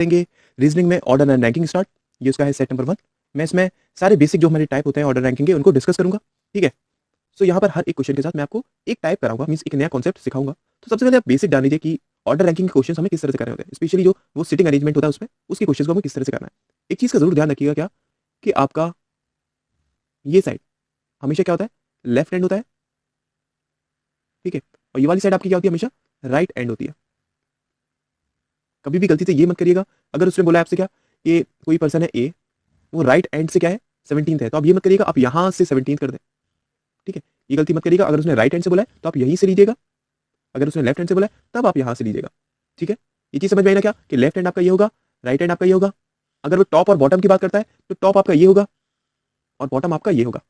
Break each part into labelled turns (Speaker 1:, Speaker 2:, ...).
Speaker 1: करेंगे रीजनिंग में order and ranking start. ये उसका है सेट नंबर 1। मैं इसमें सारे बेसिक जो हमारे टाइप होते हैं ऑर्डर रैंकिंग के उनको डिस्कस करूंगा। ठीक है, सो यहाँ पर हर एक क्वेश्चन के साथ मैं आपको एक टाइप कराऊंगा, मींस एक नया कॉन्सेप्ट सिखाऊंगा। तो सबसे पहले आप बेसिक जान लीजिए कि ऑर्डर रैंकिंग के क्वेश्चन हमें किस तरह से करने होते हैं, स्पेशली जो वो सिटिंग अरेंजमेंट होता है उसमें उसके क्वेश्चन को हमें किस तरह से करना है। एक चीज़ का जरूर ध्यान रखिएगा, क्या कि आपका ये साइड हमेशा क्या होता है, लेफ्ट हैंड होता है। ठीक है, और ये वाली साइड आपकी क्या होती है, हमेशा राइट हैंड होती है। कभी भी गलती से ये मत करिएगा, अगर उसने बोला आपसे क्या कि कोई पर्सन है ए, वो राइट हैंड से क्या है 17th है, तो आप ये मत करिएगा आप यहां से 17th कर दें। ठीक है, ये गलती मत करिएगा। अगर उसने राइट हैंड से बोला है तो आप यहीं से लीजिएगा, अगर उसने लेफ्ट हैंड से बोला है तब आप यहां से लीजिएगा। ठीक है, ये चीज समझ में आई ना, क्या कि लेफ्ट हैंड आपका ये होगा, राइट हैंड आपका ये होगा। अगर वो टॉप और बॉटम की बात करता है तो टॉप आपका ये होगा और बॉटम आपका ये होगा।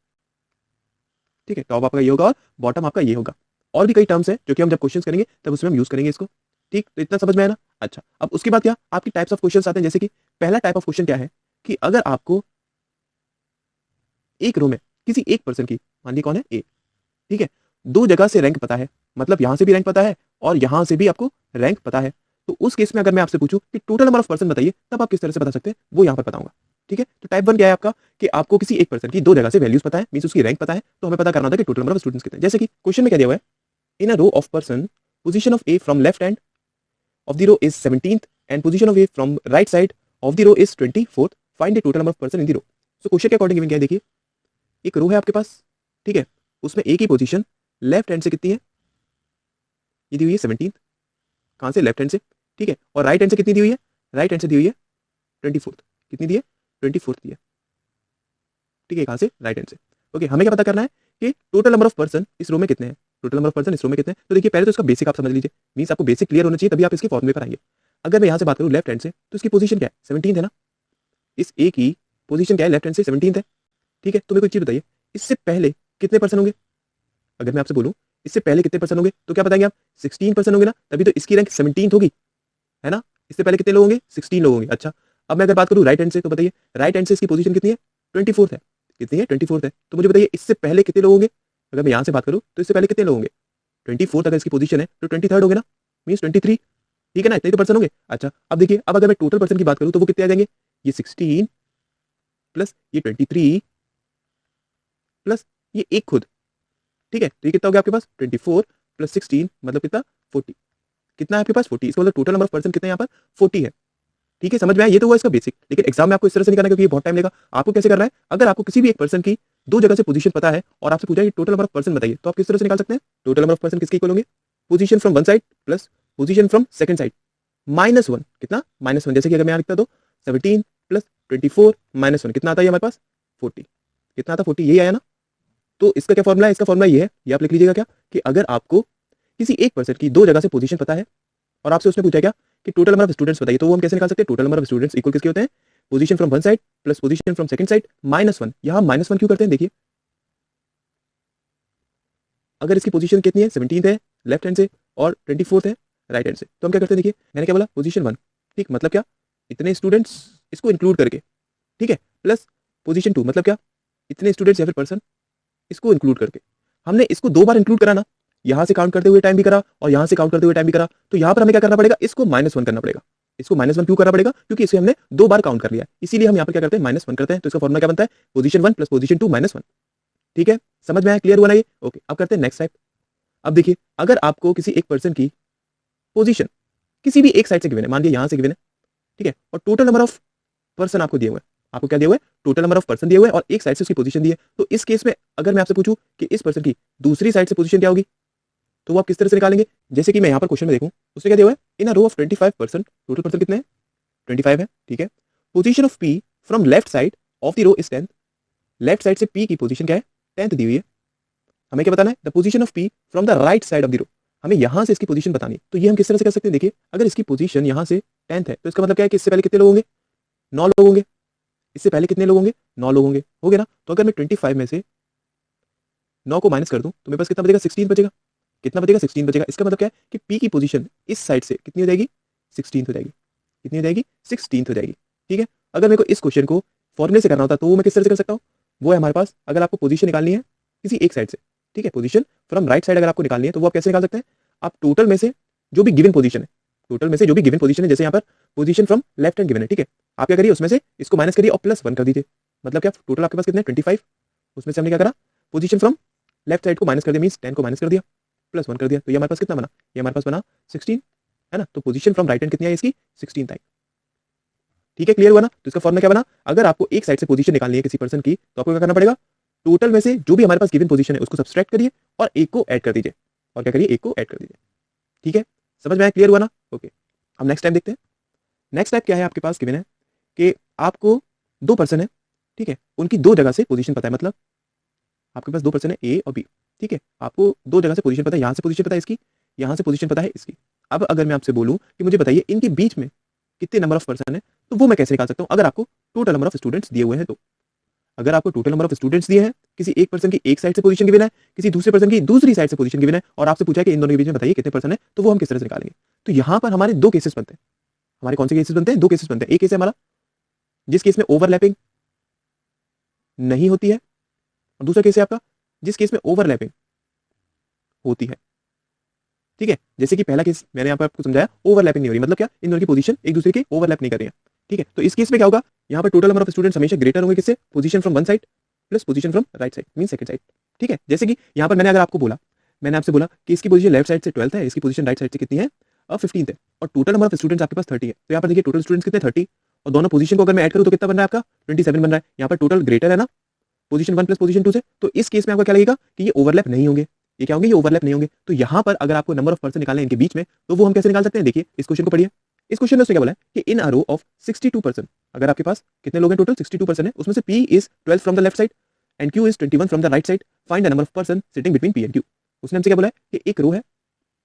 Speaker 1: ठीक है, टॉप आपका ये होगा और बॉटम आपका ये होगा। और भी कई टर्म्स हैं जो कि हम जब क्वेश्चंस करेंगे तब उसमें हम यूज करेंगे इसको। ठीक, तो इतना समझ में आया ना। अच्छा, अब उसके बाद क्या आपकी टाइप्स ऑफ क्वेश्चंस आते हैं, जैसे कि पहला टाइप ऑफ क्वेश्चन क्या है कि अगर आपको एक रो में किसी एक पर्सन की, मान लीजिए कौन है ए, ठीक है, दो जगह से रैंक पता है, मतलब यहां से भी रैंक पता है और यहां से भी आपको रैंक पता है, तो उस केस में अगर मैं आपसे पूछूं कि टोटल नंबर ऑफ पर्सन बताइए, तब आप किस तरह से बता सकते हैं वो यहां पर बताऊंगा। ठीक है, तो टाइप 1 क्या है आपका कि आपको किसी एक पर्सन की दो जगह से वैल्यूज पता है, मींस उसकी रैंक पता है, तो हमें पता करना होता है कि टोटल नंबर ऑफ स्टूडेंट्स कितने हैं। जैसे कि क्वेश्चन में क्या दिया हुआ है, in a row of person position of A from left hand of the row is 17th and position of A from right side of the row is 24th. Find the total number of person in the row. So question के according given क्या है, देखिए एक रो है आपके पास, ठीक है, उसमें ए की पोजीशन लेफ्ट हैंड से कितनी है, ये दी हुई है 17th, कहां से, लेफ्ट हैंड से। ठीक है, और राइट हैंड से कितनी दी हुई है, राइट हैंड से दी हुई है 24th, कितनी दी है 24th दी है। ठीक है, कहां से, राइट हैंड से। ओके, हमें क्या पता करना है कि टोटल नंबर ऑफ पर्सन इस रो में कितने हैं, टोटल नंबर ऑफ पर्सन इस रो में कितने हैं। तो देखिए पहले तो इसका बेसिक आप समझ लीजिए, मींस आपको बेसिक क्लियर होना चाहिए तभी आप इसके फॉर्मूले पर आएंगे। अगर मैं यहां से बात करूं लेफ्ट हैंड से तो इसकी पोजीशन क्या है, 17th है ना, इस ए की पोजीशन क्या है, लेफ्ट हैंड से 17th है। ठीक है, तो मेरे को एक चीज बताइए, इससे पहले कितने पर्सन होंगे, अगर मैं आपसे बोलूं इससे पहले कितने पर्सन होंगे तो क्या बताएंगे आप, 16 पर्सन होंगे ना, तभी तो इसकी रैंक 17th होगी, है ना। इससे पहले कितने लोग होंगे, 16 लोग होंगे। अच्छा, अब मैं अगर बात करूं राइट हैंड से तो बताइए राइट हैंड से इसकी पोजीशन कितनी है, 24th है, कितनी है 24th है। तो मुझे बताइए इससे पहले कितने लोग होंगे, अगर मैं यहां से बात करूं तो इससे पहले कितने लोग होंगे, 24th अगर इसकी पोजीशन है तो 23rd होंगे ना, मींस 23। ठीक है ना, इतने तो पर्सन होंगे। अच्छा, अब देखिए अब अगर मैं टोटल पर्सन की बात करूं तो वो कितने आ जाएंगे, ये 16 प्लस ये 23 प्लस ये एक खुद। ठीक है, तो ये कितना हो गया आपके पास, 24 प्लस 16 मतलब कितना, 40। कितना है आपके पास, 40। इसका मतलब टोटल नंबर ऑफ पर्सन कितने यहाँ पर, 40 है। ठीक है, समझ में आया, ये तो हुआ इसका बेसिक। लेकिन एग्जाम में आपको इस तरह से नहीं करना क्योंकि ये बहुत टाइम लेगा। आपको कैसे करना है, अगर आपको किसी भी एक पर्सन की दो जगह से पोजीशन पता है और आपसे पूछा है कि टोटल नंबर ऑफ पर्सन बताइए, तो आप किस तरह से निकाल सकते हैं, टोटल नंबर ऑफ पर्सन किसके इक्वल होंगे, position from one side plus position from second side -1। कितना, -1। जैसे कि अगर मैं यहाँ लिखता तो 17 प्लस 24 -1 कितना आता है हमारे पास, 40। कितना आता, 40, यही आया ना। तो इसका क्या फॉर्मुला है, इसका फॉर्मुला ये है, ये आप लिख लीजिएगा क्या कि अगर आपको किसी एक पर्सन की दो जगह से पोजीशन पता है और आपसे उसने पूछा क्या कि टोटल नंबर ऑफ स्टूडेंट्स बताइए, तो वो हम कैसे निकाल सकते हैं, total number of students equal किसके होते हैं, position from one side plus position from second side -1। यहां -1 क्यों करते हैं, देखिए अगर इसकी पोजीशन कितनी है, 17th है लेफ्ट हैंड से और 24th है राइट हैंड से, तो हम क्या करते हैं, देखिए मैंने क्या बोला, पोजीशन 1। ठीक, मतलब क्या, इतने स्टूडेंट्स इसको इंक्लूड करके। ठीक है, प्लस पोजीशन 2 मतलब क्या, इतने स्टूडेंट्स या फिर पर्सन इसको इंक्लूड करके। हमने इसको दो बार इंक्लूड करा ना, यहां से काउंट करते हुए टाइम भी करा और यहां से काउंट करते हुए टाइम भी करा, तो यहां पर हमें क्या करना पड़ेगा, इसको -1 करना पड़ेगा। इसको -1 क्यों करना पड़ेगा, क्योंकि इसे हमने दो बार काउंट कर लिया, इसीलिए हम यहां पर क्या करते हैं, -1 करते हैं। तो इसका फॉर्मूला क्या बनता है, पोजीशन 1 प्लस पोजीशन 2 -1। ठीक है, समझ में आया, क्लियर हुआ ना ये। ओके, अब करते हैं नेक्स्ट टाइप। अब देखिए अगर आपको किसी एक पर्सन की पोजीशन किसी भी एक साइड से गिवन है, मान लीजिए यहां से गिवन है, ठीक है, और टोटल नंबर ऑफ पर्सन आपको दिए हुए हैं, आपको क्या दिया हुआ है, टोटल नंबर ऑफ पर्सन दिए हुए हैं और एक साइड से उसकी पोजीशन दी है। तो इस केस में अगर मैं आपसे पूछूं कि इस पर्सन की दूसरी साइड से पोजीशन क्या होगी, तो वो आप किस तरह से निकालेंगे। जैसे कि मैं यहाँ पर क्वेश्चन में देखूं, उसने क्या दिया हुआ है, in a row of 25 person, total person कितने हैं, 25 है। ठीक है, position of P from left side of the row is 10th। Left side से पी की पोजीशन क्या है, 10th दी हुई है। हमें क्या बताना है, the position of P from the right side of the row, हमें यहां से इसकी पोजीशन बतानी है। तो ये हम किस तरह से कर सकते हैं, देखिए अगर इसकी पोजीशन यहां से 10th है तो इसका मतलब क्या है कि इससे पहले कितने लोग होंगे, 9 लोग होंगे। इससे पहले कितने लोग होंगे, 9 लोग होंगे, हो गया ना। तो अगर मैं 25 में से 9 को माइनस कर दूं तो मेरे पास कितना बचेगा, 16 बचेगा। कितना बचेगा, 16 बचेगा। इसका मतलब क्या है कि पी की पोजीशन इस साइड से कितनी हो जाएगी, 16th हो जाएगी। कितनी हो जाएगी, 16th हो जाएगी। ठीक है, अगर मेरे को इस क्वेश्चन को फॉर्मूले से करना होता तो वो मैं किस तरह से कर सकता हूँ, वो है हमारे पास, अगर आपको पोजीशन निकालनी है किसी एक साइड से, ठीक है, पोजीशन फ्रॉम राइट साइड अगर आपको निकालनी है तो वो आप कैसे निकाल सकते हैं, आप टोटल में से जो भी गिवन पोजीशन है, टोटल में से जो भी गिवन पोजीशन है, जैसे यहाँ पर position from left hand given है, ठीक है। आप क्या करिए, उसमें से इसको माइनस करिए और +1 कर दीजिए। मतलब क्या, टोटल आपके पास कितने 25, उसमें से हमने क्या करा, पोजीशन फ्रॉम लेफ्ट साइड को माइनस कर दिया, मींस 10 को माइनस कर दिया, +1 कर दिया, तो ये हमारे पास कितना बना, ये हमारे पास बना 16, है ना। तो पोजीशन फ्रॉम राइट हैंड कितनी आई इसकी, 16 आई। ठीक है, क्लियर हुआ ना। तो इसका फॉर्मूला क्या बना, अगर आपको एक साइड से पोजीशन निकालनी है किसी पर्सन की, तो आपको क्या करना पड़ेगा, टोटल में से जो भी हमारे पास गिवन पोजीशन है उसको सब्सट्रैक्ट करिए और एक को ऐड कर दीजिए, और क्या करिए, एक को ऐड कर दीजिए। ठीक है, समझ में आया, क्लियर हुआ ना। ओके, अब नेक्स्ट टाइप देखते हैं। नेक्स्ट टाइप क्या है, आपके पास गिवन है कि आपको दो पर्सन है, ठीक है, उनकी दो जगह से पोजीशन पता है, मतलब आपके पास दो पर्सन है ए और बी, ठीक है, आपको दो जगह से पोजीशन पता है, यहां से पोजीशन पता है इसकी, यहां से पोजीशन पता है इसकी। अब अगर मैं आपसे बोलूं कि मुझे बताइए इनके बीच में कितने नंबर ऑफ पर्सन है, तो वो मैं कैसे निकाल सकता हूं, अगर आपको टोटल नंबर ऑफ स्टूडेंट्स दिए हुए हैं तो। अगर आपको टोटल नंबर ऑफ स्टूडेंट्स दिए हैं, किसी एक पर्सन की एक साइड से पोजीशन गिवन है, किसी दूसरे पर्सन की दूसरी साइड से पोजीशन गिवन है, और आपसे पूछा है कि इन दोनों के बीच में बताइए कितने पर्सन है, तो वो हम किस तरह से निकालेंगे। तो यहां पर हमारे दो केसेस बनते हैं। हमारे कौन से केसेस बनते हैं, दो केसेस बनते हैं। एक केस है हमारा जिस केस में ओवरलैपिंग नहीं होती है, और दूसरा केस है आपका जिस केस में ओवरलैपिंग होती है। ठीक है, जैसे कि पहला केस मैंने यहाँ पर आपको समझाया, ओवरलैपिंग नहीं हो रही, मतलब क्या, इन दोनों की पोजीशन एक दूसरे के ओवरलैप नहीं कर रही है। ठीक है, तो इस केस में क्या होगा, यहाँ पर टोटल नंबर ऑफ स्टूडेंट्स हमेशा ग्रेटर होंगे किससे, position from one side plus position from right side, mean second side. ठीक है, जैसे कि यहाँ पर मैंने अगर आपको बोला, मैंने आपसे बोला कि इसकी पोजीशन लेफ्ट साइड से 12th है, इसकी पोजीशन राइट साइड से कितनी है, 15th है, और टोटल नंबर ऑफ स्टूडेंट्स आपके पास 30 है। तो यहाँ पर देखिए टोटल स्टूडेंट्स कितने, 30, और दोनों पोजीशन को अगर मैं ऐड करूँ तो कितना बन रहा है आपका, 27 बन रहा है। यहाँ पर टोटल ग्रेटर है ना पोजीशन 1 प्लस पोजीशन 2 से, तो इस केस में आपका क्या लगेगा कि ये ओवरलैप नहीं होंगे। ये क्या होंगे, ये ओवरलैप नहीं होंगे। तो यहाँ पर अगर आपको नंबर ऑफ पर्सन निकालने इनके बीच में, तो वो हम कैसे निकाल सकते हैं, देखिए इस क्वेश्चन को पढ़िए। इस क्वेश्चन में उसने क्या बोला है कि इन अ रो ऑफ 62 पर्सन, अगर आपके पास कितने लोग हैं टोटल, 62 पर्सन है, उसमें से P is 12 from the left side and Q is 21 from the right side, find the number of person sitting between P and Q। उसने हमसे क्या बोला है कि एक रो है,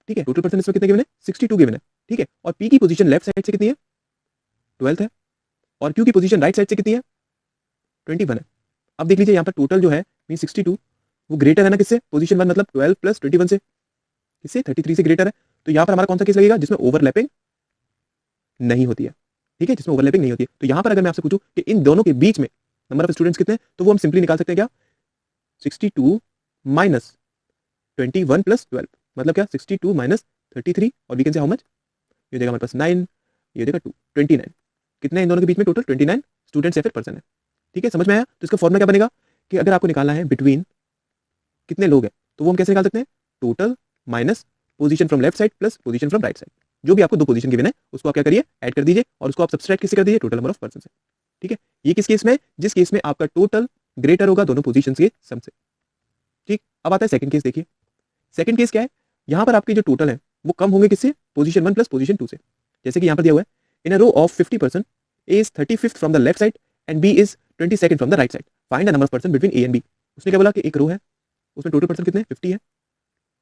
Speaker 1: ठीक है, टोटल पर्सन इसमें कितने गिवन है, 62 गिवन है, ठीक है, और P की पोजीशन लेफ्ट साइड से कितनी है, 12 है, और Q की पोजीशन राइट साइड से कितनी है, 21 है। अब देख लीजिए यहाँ पर टोटल जो है मीन 62, वो ग्रेटर है ना किससे, पोजीशन 1 मतलब 12 प्लस 21 से, किससे, 33 से ग्रेटर है। तो यहाँ पर हमारा कौन सा केस लगेगा, जिसमें ओवरलैपिंग नहीं होती है। ठीक है, जिसमें ओवरलैपिंग नहीं होती है। तो यहाँ पर अगर मैं आपसे पूछूं कि इन दोनों के बीच में नंबर ऑफ स्टूडेंट्स कितने हैं, तो वो हम सिंपली निकाल सकते हैं क्या, 62 माइनस 21 प्लस 12, मतलब क्या, 62 माइनस 33, और we can say how much, ये देगा हमारे पास 9, ये देगा 2, 29। कितने इन दोनों के बीच में टोटल 29 स्टूडेंट्स या फिर पर्सन है। ठीक है, समझ में आया। तो इसका फॉर्मूला क्या बनेगा कि अगर आपको निकालना है बिटवीन कितने लोग हैं, तो वो हम कैसे निकाल सकते हैं, total minus position from left side plus position from right side. जो भी आपको दो पोजीशन गिवन है उसको आप क्या करिए, ऐड कर दीजिए, और उसको आप सब्सट्रैक्ट किससे कर दीजिए, टोटल नंबर ऑफ पर्सन से। ठीक है, ये किस केस में, जिस केस में आपका टोटल ग्रेटर होगा दोनों पोजीशन के सम से। ठीक, अब आता है सेकंड केस। देखिए सेकंड केस क्या है, यहां पर आपके जो टोटल है वो कम होंगे किससे, पोजीशन 1 प्लस पोजीशन 2 से। जैसे कि यहां पर दिया हुआ है, in a row of 50 person, A is 35th from the left side and B is 22nd from the right side, find the number of person between A and B. उसने क्या बोला कि एक रो है, उसमें टोटल पर्सन कितने, 50 है।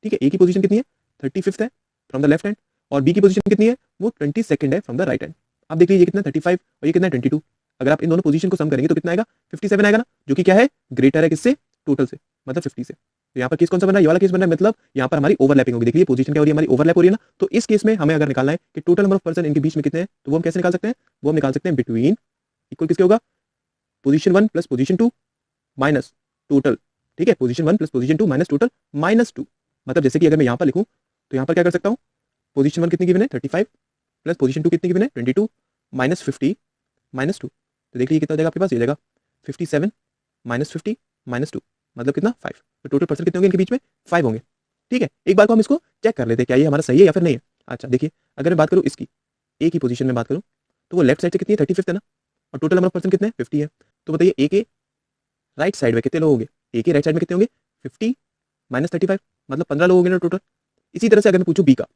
Speaker 1: ठीक है, ए की पोजीशन कितनी है, 35th है फ्रॉम द लेफ्ट हैंड, और बी की पोजीशन कितनी है, वो 22nd है फ्रॉम द राइट हैंड। आप देख लीजिए कितना 35 और ये कितना 22। अगर आप इन दोनों पोजीशन को सम करेंगे तो कितना आएगा, 57 आएगा ना, जो कि क्या है, ग्रेटर है किससे, टोटल से, मतलब 50 से। तो यहाँ पर केस कौन सा बन रहा है, ये वाला केस बन रहा है, मतलब यहाँ पर हमारी ओवरलैपिंग होगी। देखिए पोजीशन क्या हो रही है, हमारी ओवरलैप हो रही है ना। तो इस केस में हमें अगर निकालना है कि टोटल नंबर ऑफ पर्सन इनके बीच में कितने हैं, तो वो हम कैसे निकाल सकते हैं, वो हम निकाल सकते हैं बिटवीन इक्वल किसके होगा, position 1 plus position 2 minus total. ठीक है, position 1 plus position 2 minus total -2। मतलब जैसे कि अगर मैं यहाँ पर लिखूं तो यहाँ पर क्या कर सकता हूँ, पोजीशन 1 कितनी गिवन है, 35 प्लस पोजीशन 2 कितनी गिवन है, 22 माइनस 50 -2। तो देख लीजिए कितना हो जाएगा आपके पास, ये जाएगा 57 माइनस 50 -2, मतलब कितना, 5। तो टोटल पर्सन कितने होंगे इनके बीच में, 5 होंगे। ठीक है, एक बार को हम इसको चेक कर लेते हैं क्या ये हमारा सही है या फिर नहीं है। अच्छा देखिए, अगर मैं बात करूँ इसकी ए की पोजीशन में बात करूँ, तो वो लेफ्ट साइड से कितनी है, 35th है ना, और टोटल नंबर ऑफ पर्सन कितने हैं, 50 है। तो बताइए ए के राइट साइड में कितने लोग होंगे, ए के राइट साइड में कितने होंगे, 50 माइनस 35, मतलब 15 लोग होंगे ना टोटल। इसी तरह से अगर मैं पूछूं बी का,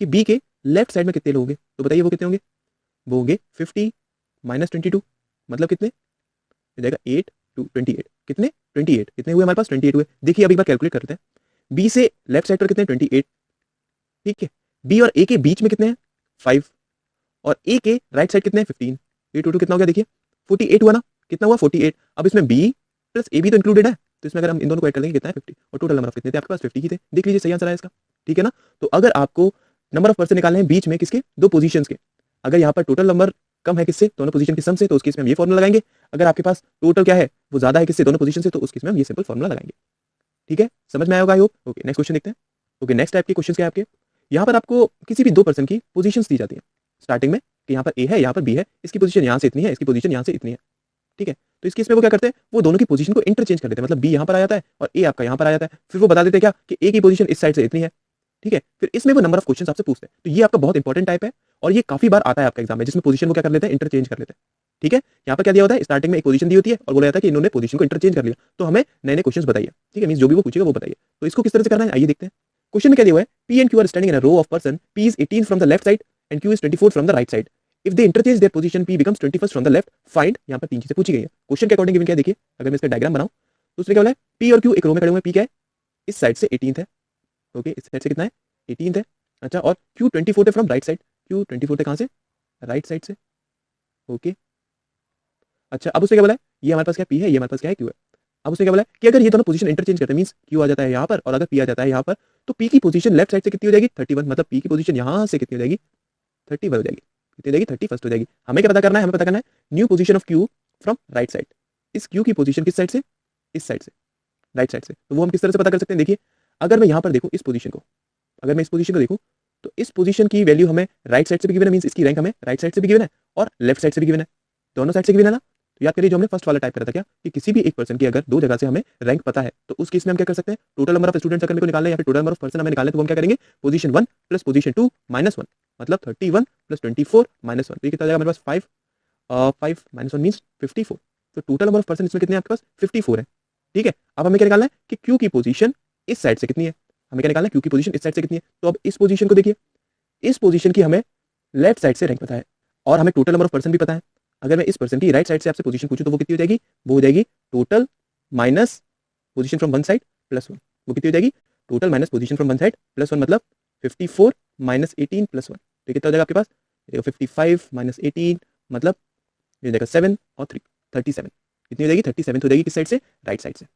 Speaker 1: कि बी के लेफ्ट साइड में कितने लोग होंगे, तो बताइए वो कितने होंगे, वो होंगे 50 माइनस 22, मतलब कितने हो जाएगा, 8 टू 28, कितने 28, कितने हुए हमारे पास, 28 हुए। देखिए अब एक बार कैलकुलेट करते हैं, बी से लेफ्ट साइड पर कितने, 28। ठीक है, बी और ए के बीच में कितने हैं, 5, और ए के राइट साइड कितने हैं, 15। ये टोटल कितना हो गया, देखिए 48 हुआ ना, कितना हुआ 48। अब इसमें बी प्लस ए भी तो इंक्लूडेड है, तो इसमें अगर हम इन दोनों को ऐड कर लेंगे कितना है, 50, और टोटल नंबर ऑफ कितने थे आपके पास, 50 ही थे। देख लीजिए सही आंसर आया इसका। ठीक है ना, तो अगर आपको नंबर ऑफ पर्सन निकालने हैं बीच में किसके, दो पोजीशंस के, अगर यहाँ पर टोटल नंबर कम है किससे, दोनों पोजीशन के सम से, तो उस केस में हम ये फॉर्मूला लगाएंगे। अगर आपके पास टोटल क्या है, वो ज्यादा है किससे, दोनों पोजीशन से, तो उस केस में हम ये सिंपल फॉर्मूला लगाएंगे। ठीक है, समझ में आया होगा I hope. Okay, next question देखते हैं। ओके, नेक्स्ट टाइप के क्वेश्चन क्या है आपके, यहाँ पर आपको किसी भी दो पर्सन की पोजीशंस दी जाती है स्टार्टिंग में, कि यहाँ पर ए है, यहाँ पर बी है, इसकी पोजीशन यहाँ से इतनी है, इसकी पोजीशन यहाँ से इतनी है, ठीक है। तो इस केस में वो क्या करते हैं, वो दोनों की पोजीशन को इंटरचेंज कर देते हैं, मतलब बी यहाँ पर आ जाता है और ए आपका यहाँ पर आ जाता है। फिर वो बता देते हैं क्या कि ए की पोजीशन इस साइड से इतनी है, ठीक है। फिर इसमें वो नंबर ऑफ क्वेश्चन आपसे पूछते हैं। तो ये आपका बहुत इंपॉर्टेंट टाइप है और ये काफी बार आता है आपका एग्जाम में, जिसमें पोजीशन को क्या कर लेते हैं, इंटरचेंज कर लेते हैं, ठीक है। यहाँ पर क्या दिया होता है, स्टार्टिंग में एक पोजीशन दी होती है और बोला जाता है कि इन्होंने पोजीशन को इंटरचेंज कर लिया, तो हमें नए नए क्वेश्चन बताइए, ठीक है। मींस जो भी वो पूछेगा वो बताइए। तो इसको किस तरह से करना है आइए देखते हैं। क्वेश्चन में क्या दिया हुआ है, P and Q are standing in a row of person, P is 18 from the left side and Q is 24 from the right side. If they interchange their position, P becomes 21 from the left, find. यहाँ पर तीन चीजें पूछी गई है question के according given. क्या देखिए, अगर मैं इसका डायग्राम बनाऊं तो उसमें क्या बोला है, पी और क्यू एक रो में खड़े हुए हैं, पी क्या है, इस साइड से 18 है, ओके, इस साइड से कितना है, 18 है, अच्छा। और क्यू 24 है फ्रॉम राइट साइड, क्यू 24 है कहां से, राइट साइड से, ओके, अच्छा। अब उसने क्या बोला है, ये हमारे पास क्या पी है, ये हमारे पास क्या है, क्यू है। अब उसने क्या बोला है कि अगर ये दोनों पोजीशन इंटरचेंज करते हैं, मींस क्यू आ जाता है यहाँ पर और अगर पी आ जाता है यहाँ पर, तो पी की पोजीशन लेफ्ट साइड से कितनी हो जाएगी, 31, मतलब पी की पोजीशन यहाँ से कितनी हो जाएगी, 31 हो जाएगी, कितनी हो जाएगी, 31 हो जाएगी। हमें क्या पता करना है, हमें पता करना है new position of Q from right side. इस क्यू की पोजीशन किस साइड से, इस साइड से, राइट साइड से। तो वो हम किस तरह से पता कर सकते हैं, देखिए अगर मैं यहाँ पर देखूँ इस पोजीशन को, अगर मैं इस पोजीशन को देखूँ तो इस पोजीशन की वैल्यू हमें राइट साइड से भी गिवन है, मींस इसकी रैंक हमें राइट साइड से भी गिवन है और लेफ्ट साइड से भी गिवन है, दोनों साइड से गिवन है ना। तो याद करिए जो हमने फर्स्ट वाला टाइप करा था क्या, कि किसी भी एक पर्सन की अगर दो जगह से हमें रैंक पता है तो उस केस में हम क्या कर सकते हैं, टोटल नंबर ऑफ स्टूडेंट्स अगर मेरे को निकालना है या फिर टोटल नंबर ऑफ पर्सन हमें निकालना है, तो हम क्या करेंगे, पोजीशन 1 प्लस पोजीशन 2 माइनस 1, मतलब 31 प्लस 24 माइनस 1, तो ये कितना जाएगा हमारे पास 5 माइनस 1 मींस 54। तो टोटल नंबर ऑफ पर्सन इसमें कितने हैं आपके पास, 54 है, ठीक है। अब हमें क्या निकालना है कि क्यू की पोजीशन इस साइड से कितनी है, हमें क्या निकालना है, क्यू की पोजीशन इस साइड से कितनी है। तो अब इस पोजीशन को देखिए, इस पोजीशन की हमें लेफ्ट साइड से रैंक पता है और हमें टोटल नंबर ऑफ पर्सन भी पता है। अगर मैं इस पर्सन की राइट साइड से आपसे पोजीशन पूछूं तो वो कितनी हो जाएगी, वो हो जाएगी total minus position from one side plus 1, वो कितनी हो जाएगी, total minus position from one side plus 1, मतलब 54 माइनस 18 प्लस 1, तो कितना हो जाएगा आपके पास, 55 माइनस 18 मतलब ये हो जाएगा 7 और 3 37, कितनी हो जाएगी, 37 हो जाएगी किस साइड से, राइट साइड से,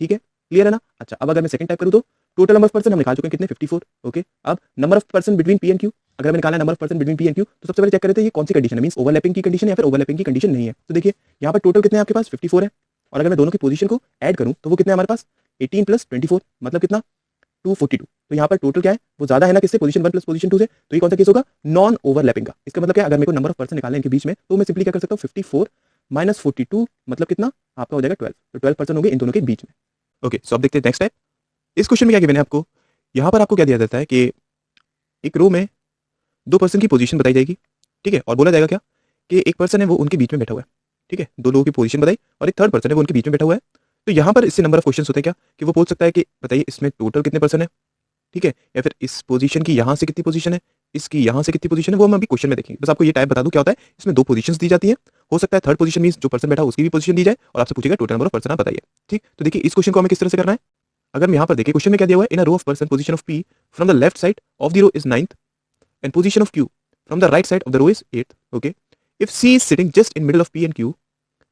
Speaker 1: ठीक है, क्लियर है ना। अच्छा, अब अगर मैं सेकंड टाइप करूं तो टोटल नंबर ऑफ पर्सन हम निकाल चुके हैं कितने, 54, ओके। अब number of person between P and Q, अगर हमें निकालना है number of person between P and Q तो सबसे पहले चेक करते हैं ये कौन सी कंडीशन है, मींस ओवरलैपिंग की कंडीशन है या फिर ओवरलैपिंग की कंडीशन नहीं है। तो देखिए यहाँ पर टोटल कितने हैं आपके पास, 54 है, और अगर मैं दोनों की पोजीशन को ऐड करूं तो वो कितने हमारे पास, 18 प्लस 24 मतलब कितना, 242। तो यहाँ पर टोटल क्या है, वो ज्यादा है ना किससे, पोजीशन 1 प्लस पोजीशन 2 से, तो ये कौन सा केस होगा, नॉन ओवरलैपिंग का। इसका मतलब क्या, अगर मेरे को नंबर ऑफ पर्सन निकालने इनके बीच में तो मैं सिंपली क्या कर सकता हूँ, 54 माइनस 42 मतलब कितना आपका हो जाएगा 12, तो 12 पर्सन हो गए इन दोनों के बीच में, ओके। सो अब देखते हैं नेक्स्ट टाइप। इस क्वेश्चन में क्या गिवन है आपको, यहाँ पर आपको क्या दिया जाता है कि एक रो में दो पर्सन की पोजीशन बताई जाएगी, ठीक है, और बोला जाएगा क्या कि एक पर्सन है वो उनके बीच में बैठा हुआ है, ठीक है, दो लोगों की पोजीशन बताई और एक थर्ड पर्सन है वो उनके बीच में बैठा हुआ है। तो यहाँ पर इससे नंबर ऑफ क्वेश्चन होते हैं क्या, कि वो पूछ सकता है कि बताइए इसमें टोटल कितने पर्सन है, ठीक है, या फिर इस पोजीशन की यहाँ से कितनी पोजीशन है, इसकी यहाँ से कितनी पोजीशन है, वो हम अभी क्वेश्चन में देखेंगे। बस आपको ये टाइप बता दूं क्या होता है, इसमें दो पोजीशंस दी जाती है, हो सकता है थर्ड पोजीशन मींस जो पर्सन बैठा है उसकी भी पोजीशन दी जाए और आपसे पूछेगा टोटल नंबर ऑफ पर्सन आप बताइए, ठीक। तो देखिए इस क्वेश्चन को हमें किस तरह से करना है, अगर मैं यहाँ पर देखिए क्वेश्चन में क्या दिया हुआ है, in a row of person position of P from the left side of the row is 9th and position of q from the right side of the row is 8th, okay. If c is sitting just in middle of p and q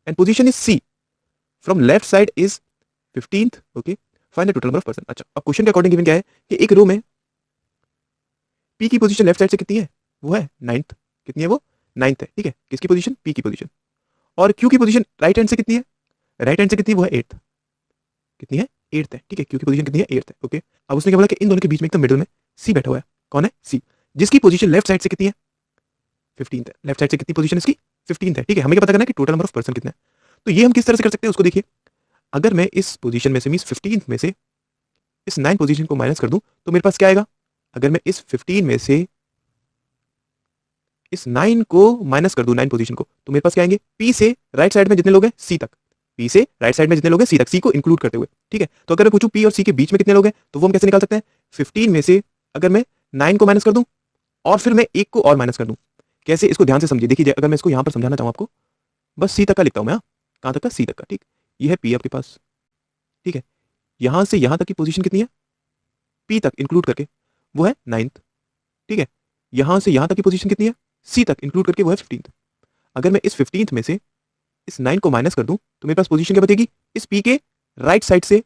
Speaker 1: and position is c from left side is 15th, okay, find the total number of person। अच्छा, अब question के according given क्या है कि एक रो में p की position left side से कितनी है, वो है 9th, कितनी है वो 9th है, ठीक है, किसकी पोजीशन, p की पोजीशन, और q की पोजीशन राइट हैंड से कितनी है, राइट हैंड से कितनी, वो है 8th, कितनी है 8th है, ठीक है, q की पोजीशन कितनी है 8th है, ओके। अब उसने क्या बोला कि इन दोनों के बीच में एकदम मिडिल में c बैठा हुआ है, कौन है, c, जिसकी पोजीशन लेफ्ट साइड से कितनी है, 15th है, लेफ्ट साइड से कितनी पोजीशन इसकी 15th है, ठीक है। हमें क्या पता करना है कि टोटल नंबर ऑफ पर्सन कितना है। तो ये हम किस तरह से कर सकते हैं उसको देखिए, अगर मैं इस पोजीशन में से मींस 15th में से इस 9 पोजीशन को माइनस कर दूं तो मेरे पास क्या आएगा, अगर मैं इस 15 में से इस 9 को माइनस कर दूं 9 पोजीशन को तो मेरे पास क्या आएंगे, p से राइट साइड में जितने लोग हैं c तक, p से राइट साइड में जितने लोग हैं c तक, c को इंक्लूड करते हुए, ठीक है। तो अगर मैं पूछूं p और c के बीच में कितने लोग हैं तो वो हम कैसे निकाल सकते हैं, 15 में से अगर मैं 9 को माइनस कर दूं और फिर मैं एक को और माइनस कर दूं, कैसे, इसको ध्यान से समझिए। देखिए अगर मैं इसको यहां पर समझाना चाहूं आपको, बस सी तक का लिखता हूं मैं, कहां तक का, सी तक का, ठीक। ये है पी आपके पास, ठीक है, यहां से यहां तक की पोजीशन कितनी है, पी तक इंक्लूड करके वो है 9th, ठीक है, यहां से यहां तक की पोजीशन कितनी है, सी तक इंक्लूड करके वो है 15th। अगर मैं इस 15th में से इस 9 को माइनस कर दूं तो मेरे पास पोजीशन क्या बचेगी, इस पी के राइट साइड से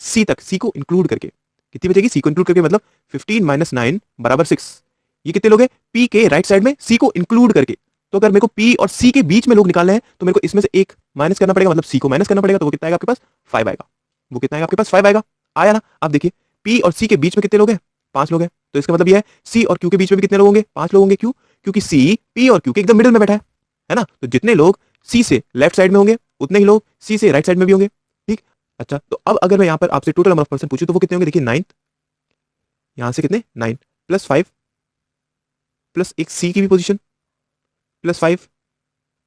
Speaker 1: सी तक, सी को इंक्लूड करके कितनी बचेगी, सी को इंक्लूड करके मतलब 15 माइनस 9 बराबर 6। ये कितने लोग हैं, पी के राइट साइड में सी को इंक्लूड करके। तो अगर मेरे को पी और सी के बीच में लोग निकालने हैं तो मेरे को इसमें से एक माइनस करना पड़ेगा, मतलब सी को माइनस करना पड़ेगा, तो वो कितना आएगा आपके पास 5 आएगा, वो कितना आएगा आपके पास 5 आएगा, आया ना। अब देखिए पी और सी के बीच में कितने लोग हैं, 5 लोग हैं, तो इसका मतलब ये है सी और क्यू के बीच में भी कितने लोग होंगे, 5 लोग होंगे। क्यों, क्योंकि सी, पी और क्यू के एकदम मिडिल में बैठा है ना। तो जितने लोग सी से लेफ्ट साइड में होंगे उतने ही लोग सी से राइट साइड में भी होंगे। ठीक, अच्छा तो अब अगर मैं यहाँ पर आपसे टोटल नंबर ऑफ पर्सन पूछूं तो वो कितने होंगे? देखिए 9, यहां से कितने 9 प्लस 5 प्लस एक सी की भी पोजीशन प्लस 5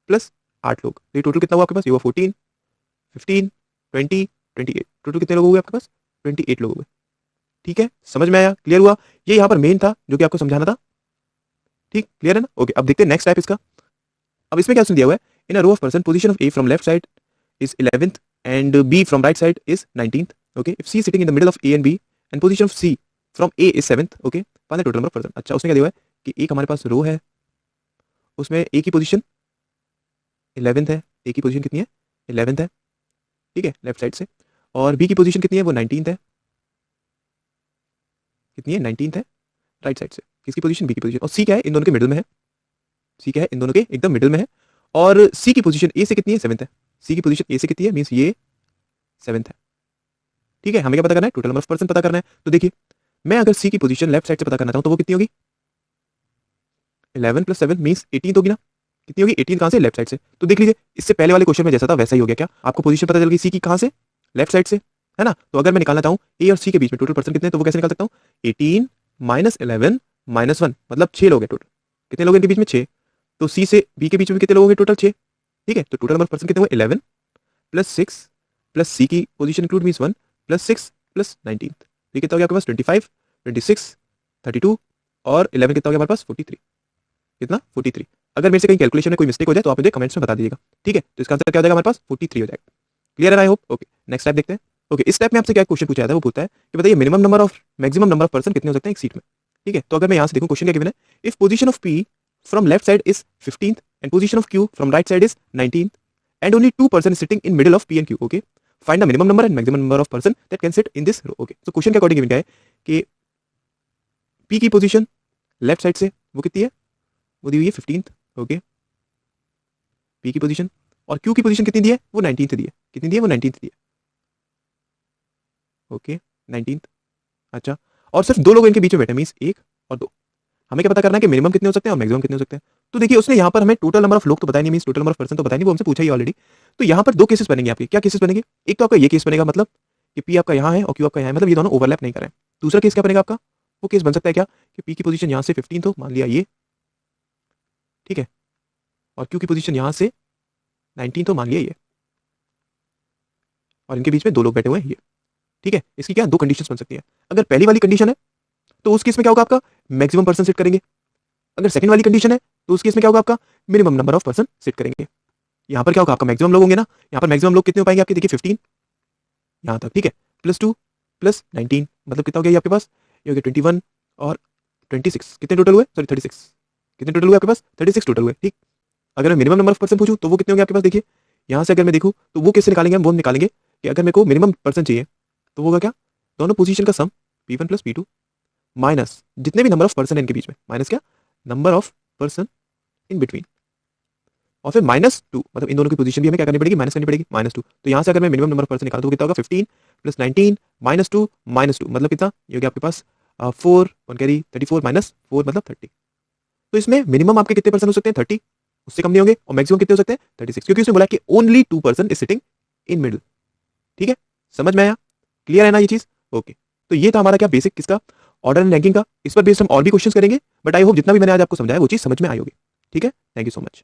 Speaker 1: प्लस 8 लोग, तो ये टोटल कितना हुआ आपके पास? ये हुआ 14, 15, 20, 28। टोटल कितने लोग हो गए आपके पास? 28 लोग हो गए। ठीक है, समझ में आया? क्लियर हुआ? ये यहाँ पर मेन था जो कि आपको समझाना था। ठीक, क्लियर है ना? ओके, अब देखते हैं नेक्स्ट टाइप इसका। अब इसमें क्या दिया हुआ है? In a row of person position of A from left side is 11th and B from right side is 19th. Okay, if C is sitting in the middle of A and B and position of C from A is 7th. Okay, find the total number of person. अच्छा, उसमें क्या दिया हुआ है कि एक हमारे पास रो है, उसमें A की पोजीशन 11th है। A की पोजीशन कितनी है? 11th है। ठीक है, लेफ्ट साइड से। और B की पोजीशन कितनी है? वो 19th है। कितनी है? 19th है राइट साइड से। किसकी पोजीशन? B की पोजीशन। और C क्या है? इन दोनों के मिडिल में है। C क्या है? इन दोनों के एकदम मिडिल में है। और C की पोजीशन A से कितनी है? 7th है। C की पोजीशन A से कितनी है? मींस ये 7th है। ठीक है, हमें क्या पता करना है? टोटल नंबर ऑफ पर्सन पता करना है। तो देखिए, मैं अगर सी की पोजीशन लेफ्ट साइड से पता करना चाहूं तो वो कितनी होगी? 11 + 7 मींस 18 होगी ना। कितनी होगी? 18 कहां से? लेफ्ट साइड से। तो देख लीजिए, इससे पहले वाले क्वेश्चन में जैसा था वैसा ही हो गया। क्या आपको पोजीशन पता चल गई सी की कहां से? लेफ्ट साइड से, है ना। तो अगर मैं निकालना चाहूं ए और सी के बीच में टोटल पर्सन कितने, तो वो कैसे निकाल सकता हूं? 18 - 11 - 1 मतलब 6 लोग हैं टोटल। कितने लोग इनके बीच में? 6। तो सी से बी के बीच में कितने लोग होंगे? टोटल 6। ठीक है, तो टोटल नंबर ऑफ पर्सन कितने हुए? 11 + 6 + सी की पोजीशन इंक्लूड मींस 1 + 6 + 19। ये कितना हो गया आपके पास? 25, 26, 32 और 11 कितना हो गया हमारे पास? 43। कितना? 43। अगर मेरे से कहीं कैलकुलेशन में कोई मिस्टेक हो जाए तो आप मुझे कमेंट्स में बता दीजिएगा। ठीक है, तो इसका आंसर क्या हो जाएगा हमारे पास? 43 हो जाएगा। क्लियर है? I hope. Okay, next type देखते हैं। ओके, इस टाइप में आपसे क्या क्वेश्चन पूछा जाता है? वो पूछता है कि बताइए मैक्सिमम नंबर ऑफ पर्सन कितने हो सकते हैं एक सीट में। ठीक है, तो अगर मैं यहां से देखूं क्वेश्चन क्या गिवन है? If position of P from left side is 15th and position of Q from right side is 19th and only 2 person is sitting in middle of P and Q. Okay, find the minimum number and maximum number of person that can sit in this row. Okay, so question के according given क्या है कि P की position left side से वो कितनी है? वो दी हुई है 15th। ओके, P की पोजीशन। और Q की पोजीशन कितनी दी है? वो 19th दी है। कितनी दी है? वो 19th दी है। Okay, 19th। अच्छा, और सिर्फ दो लोग इनके बीच में बैठे, मींस 1 और 2। हमें क्या पता करना है कि मिनिमम कितने हो सकते हैं और मैक्सिमम कितने हो सकते हैं। तो देखिए, उसने यहाँ पर हमें टोटल नंबर ऑफ लोग तो बताया नहीं, means total number of person तो बताया नहीं, वो हमसे पूछा ही ऑलरेडी। तो यहाँ पर दो केसेस बनेंगे आपके। क्या केसेस बनेंगे? एक तो आपका ये केस बनेगा, मतलब कि पी आपका यहाँ है और क्यू आपका यहाँ है, मतलब ये दोनों ओवरलैप नहीं कर रहे हैं। दूसरा केस क्या बनेगा आपका? वो केस बन सकता है क्या कि पी की पोजीशन यहाँ से 15 हो, मान लिया ये। ठीक है, और क्यू की पोजीशन यहाँ से 19 हो, मान लिया ये। और इनके बीच में दो लोग बैठे हुए हैं ये। ठीक है, इसकी क्या दो कंडीशंस बन सकती है। अगर पहली वाली कंडीशन है तो उस केस में क्या होगा? आपका मैक्सिमम पर्सन सेट करेंगे। अगर सेकंड वाली कंडीशन है तो उस केस में क्या होगा? आपका minimum number of person set करेंगे। यहाँ पर क्या होगा? आपका मैक्सिमम लोग होंगे ना। यहाँ पर मैक्सिमम लोग कितने हो पाएंगे आपके? देखिए 15 यहाँ तक। ठीक है, +2 + 19 मतलब कितना हो गया ये आपके पास? ये हो गया 21 और 26। कितने टोटल हुए? सॉरी 36। कितने टोटल हुए आपके पास? 36 टोटल हुए। ठीक, अगर मैं मिनिमम नंबर ऑफ पर्सन पूछूं तो वो कितने होंगे आपके पास? देखिए, यहाँ से अगर मैं देखूं तो वो कैसे निकालेंगे? हम निकालेंगे कि अगर मेरे को मिनिमम पर्सन चाहिए तो वो होगा क्या? दोनों पोजीशन का सम P1 + P2 माइनस जितने भी नंबर ऑफ पर्सन है इनके बीच में, माइनस क्या? Number of person in between. और फिर -2 मतलब इन दोनों की पोजीशन भी हमें क्या करनी पड़ेगी? माइनस करनी पड़ेगी, -2। तो यहाँ से अगर मैं मिनिमम नंबर ऑफ पर्सन निकालूं तो कितना होगा? 15 + 19 -2 -2 मतलब कितना? ये हो गया आपके पास 4 1 कैरी 34 -4 मतलब 30। तो इसमें मिनिमम आपके कितने पर्सन हो सकते हैं? 30, उससे कम नहीं होंगे। और मैक्सिमम कितने हो सकते हैं? 36, क्योंकि उसने बोला कि only 2 person is sitting in middle. ठीक है, समझ में आया? क्लियर है ना ये चीज? ओके, तो ये था हमारा क्या बेसिक किसका? ऑर्डर एंड रैंकिंग का। इस पर बेस्ड हम और भी क्वेश्चन करेंगे, बट आई होप जितना भी मैंने आज आपको समझाया वो चीज समझ में आई होगी। ठीक है, थैंक यू सो मच।